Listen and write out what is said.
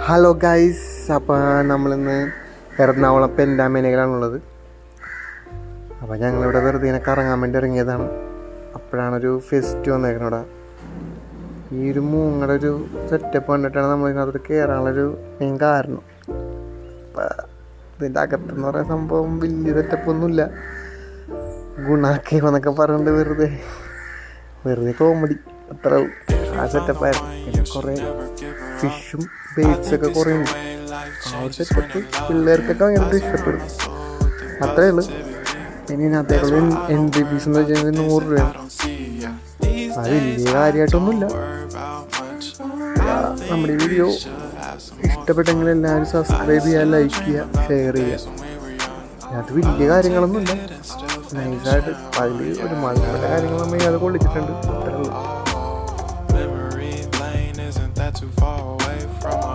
Hello guys, അപ്പോൾ നമ്മളിന്ന് എറണാകുളം പെൻഡാമേനയിലാണുള്ളത്. അപ്പോൾ ഞങ്ങളിവിടെ വെറുതെ ഇങ്ങനെ കറങ്ങാൻ വേണ്ടി ഇറങ്ങിയതാണ്. അപ്പോഴാണൊരു ഫെസ്റ്റ് വന്നേക്കുന്നത് ഇവിടെ. ഈ ഒരു മൂങ്ങയുടെ ഒരു സെറ്റപ്പ് കണ്ടിട്ടാണ് നമ്മളിതിനകത്തോട്ട് കയറാനുള്ളൊരു മെയിൻ കാരണം. അപ്പം ഇതിൻ്റെ അകത്തെന്ന് പറയുന്ന സംഭവം വലിയ സെറ്റപ്പൊന്നുമില്ല. ഗുണാക്കേവെന്നൊക്കെ പറഞ്ഞിട്ട് വെറുതെ കോമഡി അത്ര ആ സെറ്റപ്പായിരുന്നു. പിന്നെ കുറേ ഫിഷും ബേറ്റ്സൊക്കെ കുറേ ഉണ്ട്. ആ ഒരു സെറ്റപ്പ് പിള്ളേർക്കൊക്കെ ഭയങ്കര ഇഷ്ടപ്പെടും. അത്രയേ ഉള്ളൂ. പിന്നെ ഇതിനകത്തേക്കുള്ള എൻട്രി ഫീസ് എന്ന് വെച്ച് കഴിഞ്ഞാൽ 100 രൂപയാണ്. അത് വലിയ കാര്യമായിട്ടൊന്നുമില്ല. നമ്മുടെ ഈ വീഡിയോ ഇഷ്ടപ്പെട്ടെങ്കിൽ എല്ലാവരും സബ്സ്ക്രൈബ് ചെയ്യുക, ലൈക്ക് ചെയ്യുക, ഷെയർ ചെയ്യുക. അത് വലിയ കാര്യങ്ങളൊന്നുമില്ല, നൈസായിട്ട് അതിൽ ഒരു മലയുടെ കാര്യങ്ങൾ നമ്മൾ അത് കൊള്ളിച്ചിട്ടുണ്ട്. അത്രേ ഉള്ളൂ.